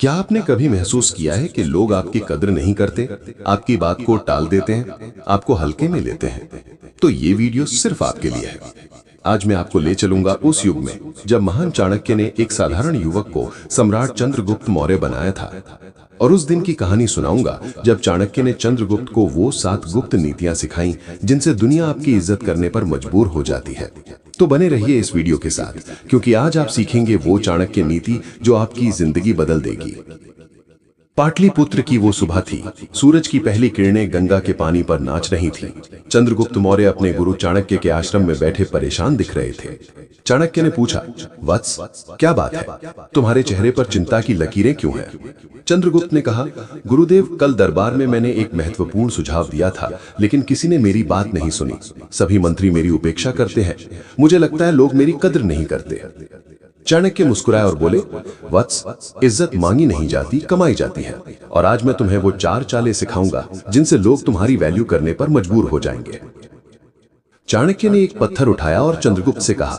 क्या आपने कभी महसूस किया है कि लोग आपकी कद्र नहीं करते, आपकी बात को टाल देते हैं, आपको हल्के में लेते हैं? तो ये वीडियो सिर्फ आपके लिए है। आज मैं आपको ले चलूंगा उस युग में जब महान चाणक्य ने एक साधारण युवक को सम्राट चंद्रगुप्त मौर्य बनाया था। और उस दिन की कहानी सुनाऊंगा जब चाणक्य ने चंद्रगुप्त को वो 7 गुप्त नीतियां सिखाई जिनसे दुनिया आपकी इज्जत करने पर मजबूर हो जाती है। तो बने रहिए इस वीडियो के साथ, क्योंकि आज आप सीखेंगे वो चाणक्य नीति जो आपकी जिंदगी बदल देगी। पाटलिपुत्र की वो सुबह थी। सूरज की पहली किरणें गंगा के पानी पर नाच रही थीं। चंद्रगुप्त मौर्य अपने गुरु चाणक्य के आश्रम में बैठे परेशान दिख रहे थे। चाणक्य ने पूछा, वत्स, क्या बात है? तुम्हारे चेहरे पर चिंता की लकीरें क्यों हैं? चंद्रगुप्त ने कहा, गुरुदेव, कल दरबार में मैंने एक महत्वपूर्ण सुझाव दिया था, लेकिन किसी ने मेरी बात नहीं सुनी। सभी मंत्री मेरी उपेक्षा करते हैं। मुझे लगता है लोग मेरी कद्र नहीं करते। चाणक्य मुस्कुराए और बोले, वत्स, इज्जत मांगी नहीं जाती, कमाई जाती है। और आज मैं तुम्हें वो 4 चालें सिखाऊंगा जिनसे लोग तुम्हारी वैल्यू करने पर मजबूर हो जाएंगे। चाणक्य ने एक पत्थर उठाया और चंद्रगुप्त से कहा,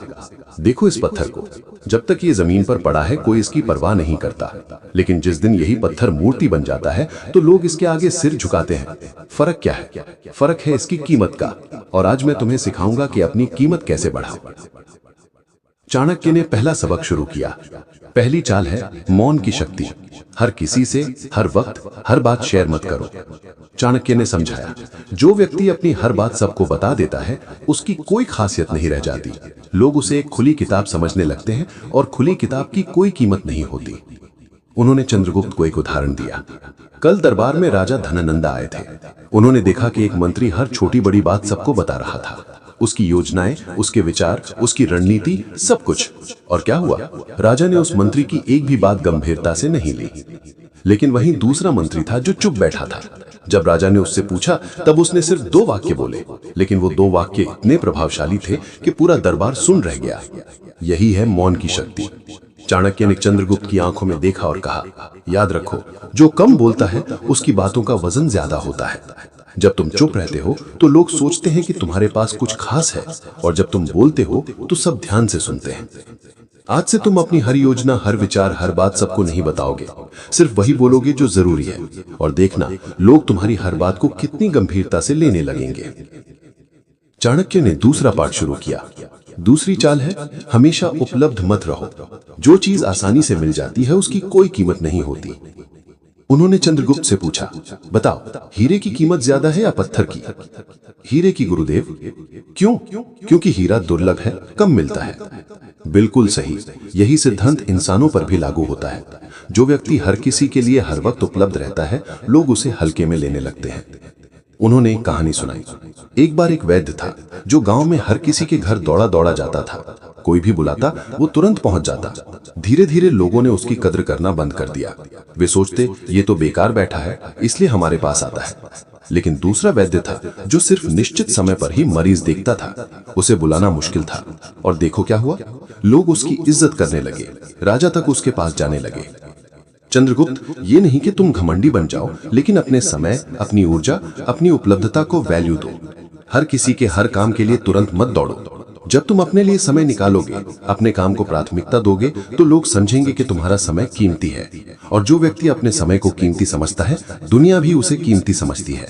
देखो इस पत्थर को। जब तक ये जमीन पर पड़ा है कोई इसकी परवाह नहीं करता, लेकिन जिस दिन यही पत्थर मूर्ति बन जाता है तो लोग इसके आगे सिर झुकाते हैं। फर्क क्या है? फर्क है इसकी कीमत का। और आज मैं तुम्हें सिखाऊंगा कि अपनी कीमत कैसे बढ़ाओ। चाणक्य ने पहला सबक शुरू किया। पहली चाल है मौन की शक्ति। हर किसी से हर वक्त हर बात शेयर मत करो। चाणक्य ने समझाया, जो व्यक्ति अपनी हर बात सबको बता देता है उसकी कोई खासियत नहीं रह जाती। लोग उसे एक खुली किताब समझने लगते हैं और खुली किताब की कोई कीमत नहीं होती। उन्होंने चंद्रगुप्त को एक उदाहरण दिया। कल दरबार में राजा धननंदा आए थे। उन्होंने देखा कि एक मंत्री हर छोटी बड़ी बात सबको बता रहा था, उसकी योजनाएं, उसके विचार, उसकी रणनीति, सब कुछ। और क्या हुआ? राजा ने उस मंत्री की एक भी बात गंभीरता से नहीं ली। लेकिन वहीं दूसरा मंत्री था जो चुप बैठा था। जब राजा ने उससे पूछा तब उसने सिर्फ 2 वाक्य बोले, लेकिन वो 2 वाक्य इतने प्रभावशाली थे कि पूरा दरबार सुन रह गया। यही है मौन की शक्ति। चाणक्य ने चंद्रगुप्त की आंखों में देखा और कहा, याद रखो, जो कम बोलता है उसकी बातों का वजन ज्यादा होता है। जब तुम चुप रहते हो तो लोग सोचते हैं कि तुम्हारे पास कुछ खास है, और जब तुम बोलते हो तो सब ध्यान से सुनते हैं। आज से तुम अपनी हर योजना, हर विचार, हर बात सबको नहीं बताओगे। सिर्फ वही बोलोगे जो जरूरी है, और देखना लोग तुम्हारी हर बात को कितनी गंभीरता से लेने लगेंगे। चाणक्य ने दूसरा पाठ शुरू किया। दूसरी चाल है हमेशा उपलब्ध मत रहो। जो चीज आसानी से मिल जाती है उसकी कोई कीमत नहीं होती। उन्होंने चंद्रगुप्त से पूछा, बताओ, हीरे की कीमत ज्यादा है या पत्थर की? हीरे की, गुरुदेव। क्यों? क्योंकि हीरा दुर्लभ है, कम मिलता है। बिल्कुल सही। यही सिद्धांत इंसानों पर भी लागू होता है। जो व्यक्ति हर किसी के लिए हर वक्त उपलब्ध रहता है, लोग उसे हल्के में लेने लगते हैं। उन्होंने एक कहानी सुनाई। एक बार एक वैद्य था जो गांव में हर किसी के घर दौड़ा दौड़ा जाता था। कोई भी बुलाता वो तुरंत पहुंच जाता। धीरे धीरे लोगों ने उसकी कद्र करना बंद कर दिया। वे सोचते, ये तो बेकार बैठा है, इसलिए हमारे पास आता है। लेकिन दूसरा वैद्य था जो सिर्फ निश्चित समय पर ही मरीज देखता था। उसे बुलाना मुश्किल था, और देखो क्या हुआ, लोग उसकी इज्जत करने लगे। राजा तक उसके पास जाने लगे। चंद्रगुप्त, ये नहीं कि तुम घमंडी बन जाओ, लेकिन अपने समय, अपनी ऊर्जा, अपनी उपलब्धता को वैल्यू दो। हर किसी के हर काम के लिए तुरंत मत दौड़ो। जब तुम अपने लिए समय निकालोगे, अपने काम को प्राथमिकता दोगे, तो लोग समझेंगे कि तुम्हारा समय कीमती है। और जो व्यक्ति अपने समय को कीमती समझता है, दुनिया भी उसे कीमती समझती है।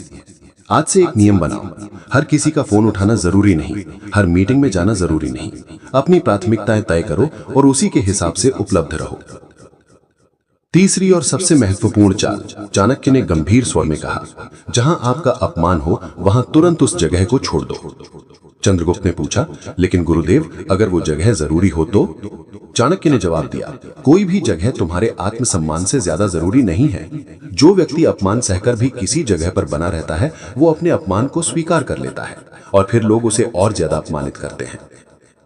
आज से एक नियम बनाओ, हर किसी का फोन उठाना जरूरी नहीं, हर मीटिंग में जाना जरूरी नहीं। अपनी प्राथमिकताएं तय करो और उसी के हिसाब से उपलब्ध रहो। तीसरी और सबसे महत्वपूर्ण चाल, चाणक्य ने गंभीर स्वर में कहा, जहां आपका अपमान हो वहां तुरंत उस जगह को छोड़ दो। चंद्रगुप्त ने पूछा, लेकिन गुरुदेव, अगर वो जगह जरूरी हो तो? चाणक्य ने जवाब दिया, कोई भी जगह तुम्हारे आत्मसम्मान से ज्यादा जरूरी नहीं है। जो व्यक्ति अपमान सहकर भी किसी जगह पर बना रहता है, वो अपने अपमान को स्वीकार कर लेता है, और फिर लोग उसे और ज्यादा अपमानित करते हैं।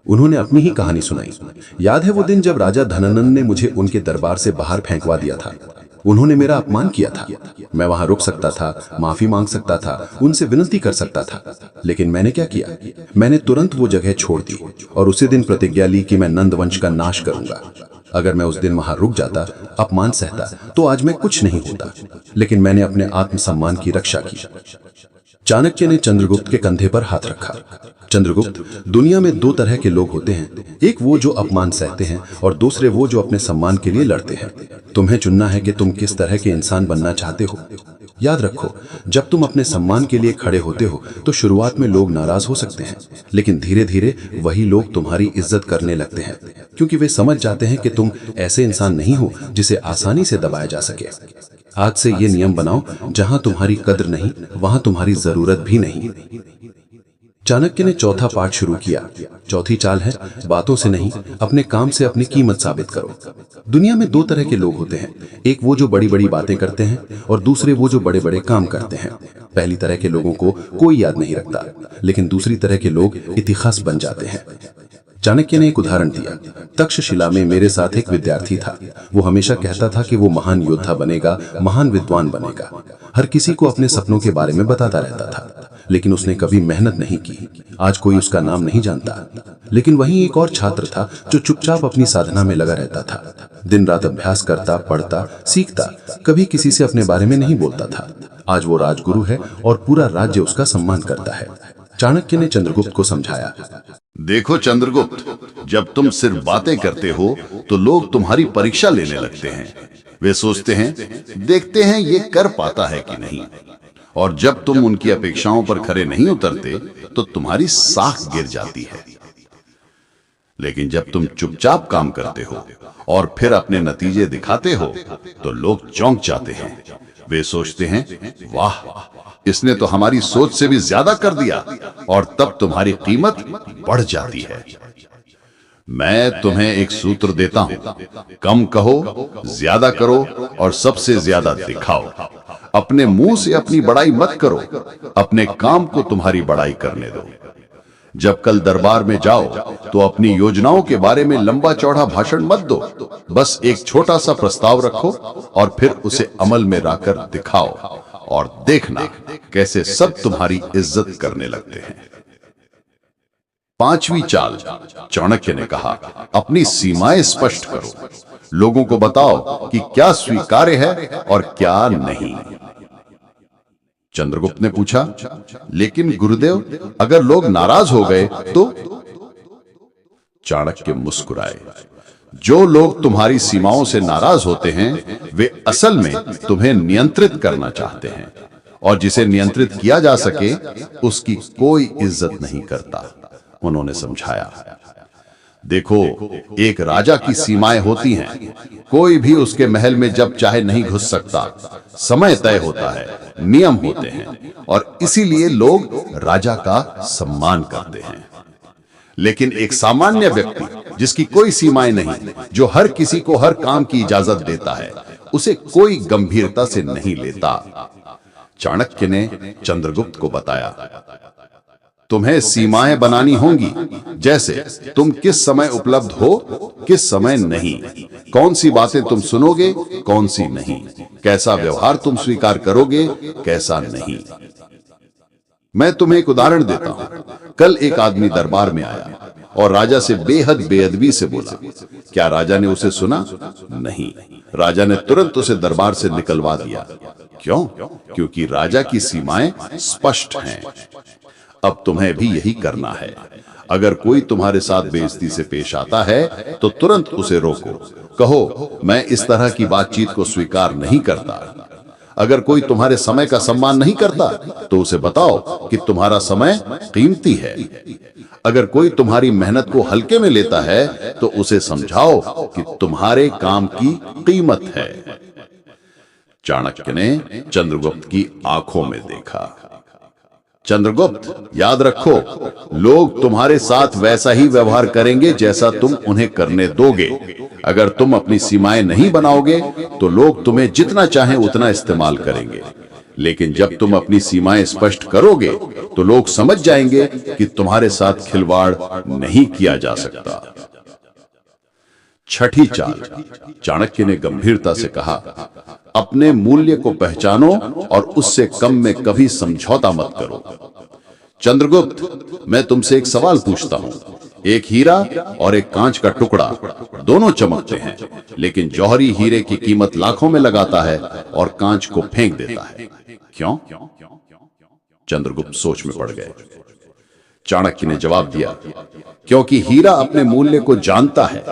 उन्होंने अपनी ही कहानी सुनाई। याद है वो दिन जब राजा धननंद ने मुझे उनके दरबार से बाहर फेंकवा दिया था। उन्होंने मेरा अपमान किया था। मैं वहां रुक सकता था, माफी मांग सकता था, उनसे विनती कर सकता था, लेकिन मैंने क्या किया? मैंने तुरंत वो जगह छोड़ दी और उसी दिन प्रतिज्ञा ली कि मैं नंद वंश का नाश करूंगा। अगर मैं उस दिन वहां रुक जाता, अपमान सहता, तो आज मैं कुछ नहीं होता। लेकिन मैंने अपने आत्मसम्मान की रक्षा की। चाणक्य ने चंद्रगुप्त के कंधे पर हाथ रखा। चंद्रगुप्त, दुनिया में दो तरह के लोग होते हैं, एक वो जो अपमान सहते हैं और दूसरे वो जो अपने सम्मान के लिए लड़ते हैं। तुम्हें चुनना है कि तुम किस तरह के इंसान बनना चाहते हो। याद रखो, जब तुम अपने सम्मान के लिए खड़े होते हो तो शुरुआत में लोग नाराज हो सकते हैं, लेकिन धीरे धीरे वही लोग तुम्हारी इज्जत करने लगते हैं, क्योंकि वे समझ जाते हैं कि तुम ऐसे इंसान नहीं हो जिसे आसानी से दबाया जा सके। आज से ये नियम बनाओ, जहां तुम्हारी कद्र नहीं वहां तुम्हारी जरूरत भी नहीं। चाणक्य ने चौथा पाठ शुरू किया। चौथी चाल है, बातों से नहीं, अपने काम से अपनी कीमत साबित करो। दुनिया में दो तरह के लोग होते हैं, एक वो जो बड़ी बड़ी बातें करते हैं और दूसरे वो जो बड़े बड़े काम करते हैं। पहली तरह के लोगों को कोई याद नहीं रखता, लेकिन दूसरी तरह के लोग इतिहास बन जाते हैं। चाणक्य ने एक उदाहरण दिया। तक्षशिला में मेरे साथ एक विद्यार्थी था। वो हमेशा कहता था कि वो महान योद्धा बनेगा, महान विद्वान बनेगा। हर किसी को अपने सपनों के बारे में बताता रहता था, लेकिन उसने कभी मेहनत नहीं की। आज कोई उसका नाम नहीं जानता। लेकिन वहीं एक और छात्र था जो चुपचाप अपनी साधना में लगा रहता था। दिन रात अभ्यास करता, पढ़ता, सीखता, कभी किसी से अपने बारे में नहीं बोलता था। आज वो राजगुरु है और पूरा राज्य उसका सम्मान करता है। चाणक्य ने चंद्रगुप्त को समझाया। देखो चंद्रगुप्त, जब तुम सिर्फ बातें करते हो तो लोग तुम्हारी परीक्षा लेने लगते हैं। वे सोचते हैं, देखते हैं ये कर पाता है कि नहीं। और जब तुम उनकी अपेक्षाओं पर खरे नहीं उतरते तो तुम्हारी साख गिर जाती है। लेकिन जब तुम चुपचाप काम करते हो और फिर अपने नतीजे दिखाते हो तो लोग चौंक जाते हैं। वे सोचते हैं, वाह, इसने तो हमारी सोच से भी ज्यादा कर दिया। और तब तुम्हारी कीमत बढ़ जाती है। मैं तुम्हें एक सूत्र देता हूं, कम कहो, ज्यादा करो और सबसे ज्यादा दिखाओ। अपने मुंह से अपनी बड़ाई मत करो, अपने काम को तुम्हारी बड़ाई करने दो। जब कल दरबार में जाओ तो अपनी योजनाओं के बारे में लंबा चौड़ा भाषण मत दो। बस एक छोटा सा प्रस्ताव रखो और फिर उसे अमल में लाकर दिखाओ, और देखना कैसे सब तुम्हारी इज्जत करने लगते हैं। पांचवी चाल, चाणक्य ने कहा, अपनी सीमाएं स्पष्ट करो। लोगों को बताओ कि क्या स्वीकार्य है और क्या नहीं। चंद्रगुप्त ने पूछा, लेकिन गुरुदेव, अगर लोग नाराज हो गए तो? चाणक्य मुस्कुराए। जो लोग तुम्हारी सीमाओं से नाराज होते हैं वे असल में तुम्हें नियंत्रित करना चाहते हैं, और जिसे नियंत्रित किया जा सके उसकी कोई इज्जत नहीं करता। उन्होंने समझाया, देखो, एक राजा की सीमाएं होती हैं। कोई भी उसके महल में जब चाहे नहीं घुस सकता। समय तय होता है, नियम होते हैं, और इसीलिए लोग राजा का सम्मान करते हैं। लेकिन एक सामान्य व्यक्ति जिसकी कोई सीमाएं नहीं, जो हर किसी को हर काम की इजाजत देता है, उसे कोई गंभीरता से नहीं लेता। चाणक्य ने चंद्रगुप्त को बताया, तुम्हें सीमाएं बनानी होंगी, जैसे तुम किस समय उपलब्ध हो, किस समय नहीं, कौन सी बातें तुम सुनोगे, कौन सी नहीं, कैसा व्यवहार तुम स्वीकार करोगे, कैसा नहीं। मैं तुम्हें एक उदाहरण देता हूं। कल एक आदमी दरबार में आया और राजा से बेहद बेअदबी से बोला। क्या राजा ने उसे सुना? नहीं। राजा ने तुरंत उसे दरबार से निकलवा दिया। क्यों? क्योंकि राजा की सीमाएं स्पष्ट हैं। अब तुम्हें भी यही करना है। अगर कोई तुम्हारे साथ बेइज्जती से पेश आता है तो तुरंत उसे रोको। कहो, मैं इस तरह की बातचीत को स्वीकार नहीं करता। अगर कोई तुम्हारे समय का सम्मान नहीं करता तो उसे बताओ कि तुम्हारा समय कीमती है। अगर कोई तुम्हारी मेहनत को हल्के में लेता है तो उसे समझाओ कि तुम्हारे काम की कीमत है। चाणक्य ने चंद्रगुप्त की आंखों में देखा। चंद्रगुप्त, याद रखो, लोग तुम्हारे साथ वैसा ही व्यवहार करेंगे जैसा तुम उन्हें करने दोगे। अगर तुम अपनी सीमाएं नहीं बनाओगे तो लोग तुम्हें जितना चाहें उतना इस्तेमाल करेंगे। लेकिन जब तुम अपनी सीमाएं स्पष्ट करोगे तो लोग समझ जाएंगे कि तुम्हारे साथ खिलवाड़ नहीं किया जा सकता। छठी चाल, चाणक्य ने गंभीरता से कहा, अपने मूल्य को पहचानो और उससे कम में कभी समझौता मत करो। चंद्रगुप्त, मैं तुमसे एक सवाल पूछता हूं। एक हीरा और एक कांच का टुकड़ा, दोनों चमकते हैं, लेकिन जौहरी हीरे की कीमत लाखों में लगाता है और कांच को फेंक देता है। क्यों? चंद्रगुप्त सोच में पड़ गए। चाणक्य ने जवाब दिया, क्योंकि हीरा अपने मूल्य को जानता है।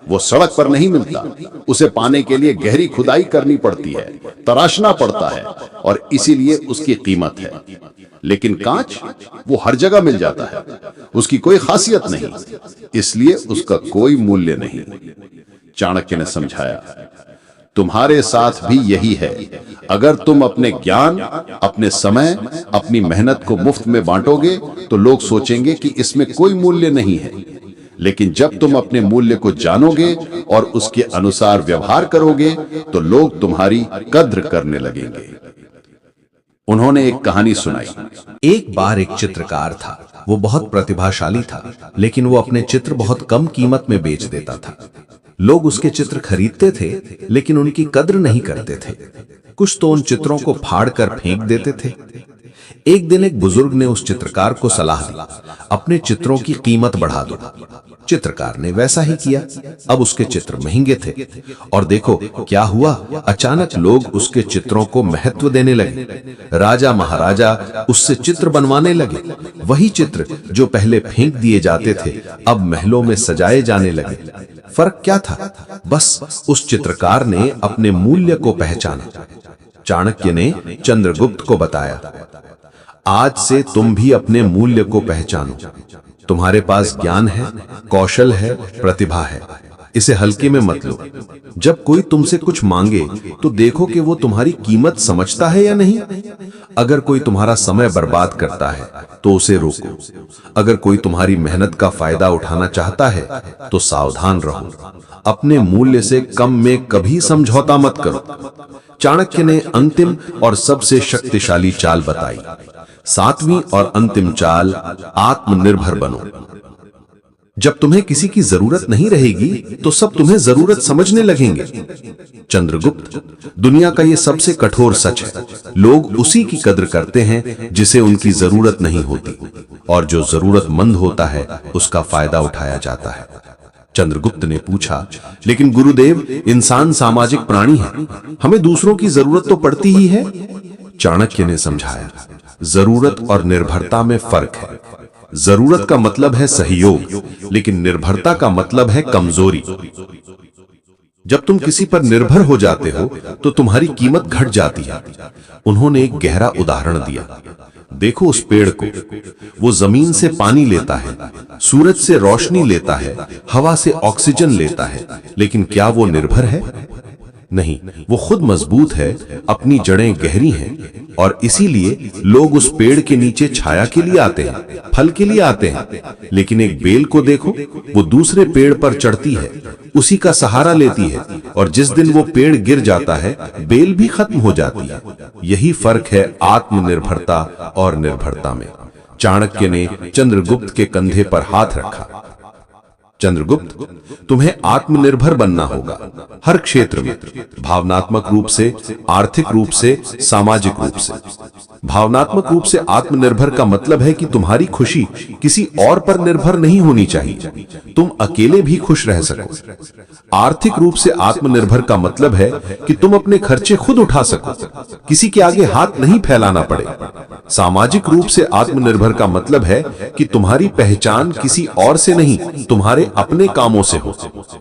वो सड़क पर नहीं मिलता, उसे पाने के लिए गहरी खुदाई करनी पड़ती है, तराशना पड़ता है, और इसीलिए उसकी कीमत है। लेकिन कांच, वो हर जगह मिल जाता है, उसकी कोई खासियत नहीं, इसलिए उसका कोई मूल्य नहीं। चाणक्य ने समझाया, तुम्हारे साथ भी यही है। अगर तुम अपने ज्ञान, अपने समय, अपनी मेहनत को मुफ्त में बांटोगे तो लोग सोचेंगे कि इसमें कोई मूल्य नहीं है। लेकिन जब तुम अपने मूल्य को जानोगे और उसके अनुसार व्यवहार करोगे तो लोग तुम्हारी कद्र करने लगेंगे। उन्होंने एक कहानी सुनाई। एक बार एक चित्रकार था। वो बहुत प्रतिभाशाली था, लेकिन वो अपने चित्र बहुत कम कीमत में बेच देता था। लोग उसके चित्र खरीदते थे, लेकिन उनकी कद्र नहीं करते थे। कुछ तो उन चित्रों को फाड़ कर फेंक देते थे। एक दिन एक बुजुर्ग ने उस चित्रकार को सलाह दी, अपने चित्रों की कीमत बढ़ा दो। चित्रकार ने वैसा ही किया। अब उसके चित्र महंगे थे, और देखो क्या हुआ, अचानक लोग उसके चित्रों को महत्व देने लगे। राजा महाराजा उससे चित्र बनवाने लगे। वही चित्र जो पहले फेंक दिए जाते थे, अब महलों में सजाए जाने लगे। फर्क क्या था? बस उस चित्रकार ने अपने मूल्य को पहचाना। चाणक्य ने चंद्रगुप्त को बताया, आज से तुम भी अपने मूल्य को पहचानो। तुम्हारे पास ज्ञान है, कौशल है, प्रतिभा है, इसे हल्के में मत लो। जब कोई तुमसे कुछ मांगे तो देखो कि वो तुम्हारी कीमत समझता है या नहीं। अगर कोई तुम्हारा समय बर्बाद करता है तो उसे रोको। अगर कोई तुम्हारी मेहनत का फायदा उठाना चाहता है तो सावधान रहो। अपने मूल्य से कम में कभी समझौता मत करो। चाणक्य ने अंतिम और सबसे शक्तिशाली चाल बताई। 7वीं और अंतिम चाल, आत्मनिर्भर बनो। जब तुम्हें किसी की जरूरत नहीं रहेगी तो सब तुम्हें जरूरत समझने लगेंगे। चंद्रगुप्त, दुनिया का ये सबसे कठोर सच है। लोग उसी की कद्र करते हैं जिसे उनकी जरूरत नहीं होती, और जो जरूरतमंद होता है उसका फायदा उठाया जाता है। चंद्रगुप्त ने पूछा, लेकिन गुरुदेव, इंसान सामाजिक प्राणी है, हमें दूसरों की जरूरत तो पड़ती ही है। चाणक्य ने समझाया, जरूरत और निर्भरता में फर्क है। जरूरत का मतलब है सहयोग, लेकिन निर्भरता का मतलब है कमजोरी। जब तुम किसी पर निर्भर हो जाते हो तो तुम्हारी कीमत घट जाती है। उन्होंने एक गहरा उदाहरण दिया। देखो उस पेड़ को, वो जमीन से पानी लेता है, सूरज से रोशनी लेता है, हवा से ऑक्सीजन लेता है, लेकिन क्या वो निर्भर है? नहीं, वो खुद मजबूत है, अपनी जड़ें गहरी हैं, और इसीलिए लोग उस पेड़ के नीचे छाया के लिए आते हैं, फल के लिए आते हैं। लेकिन एक बेल को देखो, वो दूसरे पेड़ पर चढ़ती है, उसी का सहारा लेती है, और जिस दिन वो पेड़ गिर जाता है, बेल भी खत्म हो जाती है। यही फर्क है आत्मनिर्भरता और निर्भरता में। चाणक्य ने चंद्रगुप्त के कंधे पर हाथ रखा। चंद्रगुप्त, तुम्हें आत्मनिर्भर बनना होगा, हर क्षेत्र में, भावनात्मक रूप से, आर्थिक रूप से, सामाजिक रूप से। भावनात्मक रूप से आत्मनिर्भर का मतलब है कि तुम्हारी खुशी किसी और पर निर्भर नहीं होनी चाहिए, तुम अकेले भी खुश रह सको। आर्थिक रूप से आत्मनिर्भर का मतलब है कि तुम अपने खर्चे खुद उठा सको, किसी के आगे हाथ नहीं फैलाना पड़े। सामाजिक रूप से आत्मनिर्भर का मतलब है कि तुम्हारी पहचान किसी और से नहीं, तुम्हारे अपने कामों से हो।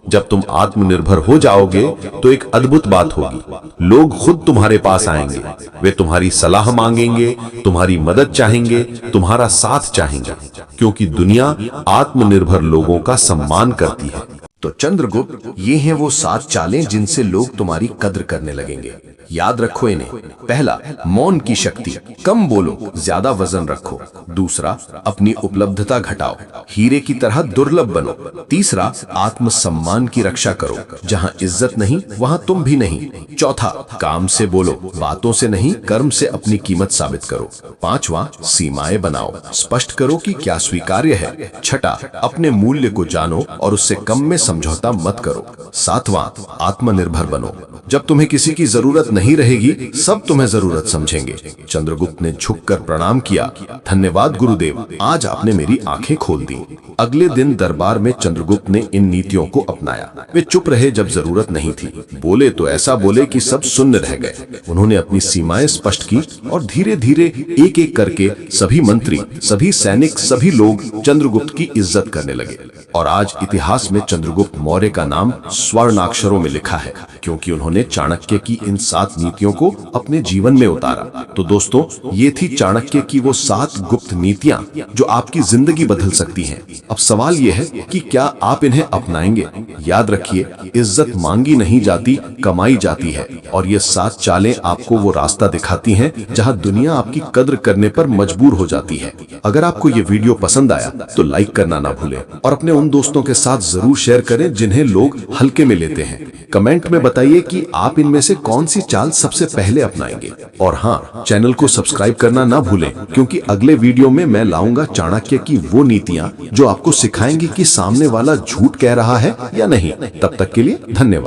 जब तुम आत्मनिर्भर हो जाओगे तो एक अद्भुत बात होगी, लोग खुद तुम्हारे पास आएंगे, वे तुम्हारी सलाह मांगेंगे, तुम्हारी मदद चाहेंगे, तुम्हारा साथ चाहेंगे, क्योंकि दुनिया आत्मनिर्भर लोगों का सम्मान करती है। तो चंद्रगुप्त, ये हैं वो 7 चालें जिनसे लोग तुम्हारी कद्र करने लगेंगे। याद रखो इन्हें। पहला, मौन की शक्ति, कम बोलो, ज्यादा वजन रखो। दूसरा, अपनी उपलब्धता घटाओ, हीरे की तरह दुर्लभ बनो। तीसरा, आत्मसम्मान की रक्षा करो, जहां इज्जत नहीं वहां तुम भी नहीं। चौथा, काम से बोलो, बातों से नहीं, कर्म से अपनी कीमत साबित करो। पांचवा, सीमाएं बनाओ, स्पष्ट करो कि क्या स्वीकार्य है। छठा, अपने मूल्य को जानो और उससे कम में समझौता मत करो। 7वां, आत्मनिर्भर बनो। जब तुम्हें किसी की जरूरत नहीं रहेगी, सब तुम्हें जरूरत समझेंगे। चंद्रगुप्त ने झुककर प्रणाम किया। धन्यवाद गुरुदेव, आज आपने मेरी आंखें खोल दी। अगले दिन दरबार में चंद्रगुप्त ने इन नीतियों को अपनाया। वे चुप रहे जब जरूरत नहीं थी, बोले तो ऐसा बोले कि सब सुन्न रह गए। उन्होंने अपनी सीमाएं स्पष्ट की और धीरे धीरे एक एक करके सभी मंत्री, सभी सैनिक, सभी लोग चंद्रगुप्त की इज्जत करने लगे। और आज इतिहास में चंद्रगुप्त मौर्य का नाम स्वर्णाक्षरों में लिखा है, क्योंकि उन्होंने चाणक्य की इन 7 नीतियों को अपने जीवन में उतारा। तो दोस्तों, ये थी चाणक्य की वो 7 गुप्त नीतियां जो आपकी जिंदगी बदल सकती हैं। अब सवाल ये है कि क्या आप इन्हें अपनाएंगे? याद रखिए, इज्जत मांगी नहीं जाती, कमाई जाती है। और ये 7 चालें आपको वो रास्ता दिखाती हैं जहां दुनिया आपकी कद्र करने पर मजबूर हो जाती है। अगर आपको ये वीडियो पसंद आया तो लाइक करना ना भूलें और अपने उन दोस्तों के साथ जरूर शेयर करें जिन्हें लोग हल्के में लेते हैं। कमेंट में बताइए कि आप इनमें से कौन सी चाल सबसे पहले अपनाएंगे। और हाँ, चैनल को सब्सक्राइब करना ना भूलें, क्योंकि अगले वीडियो में मैं लाऊंगा चाणक्य की वो नीतियां जो आपको सिखाएंगी कि सामने वाला झूठ कह रहा है या नहीं। तब तक के लिए धन्यवाद।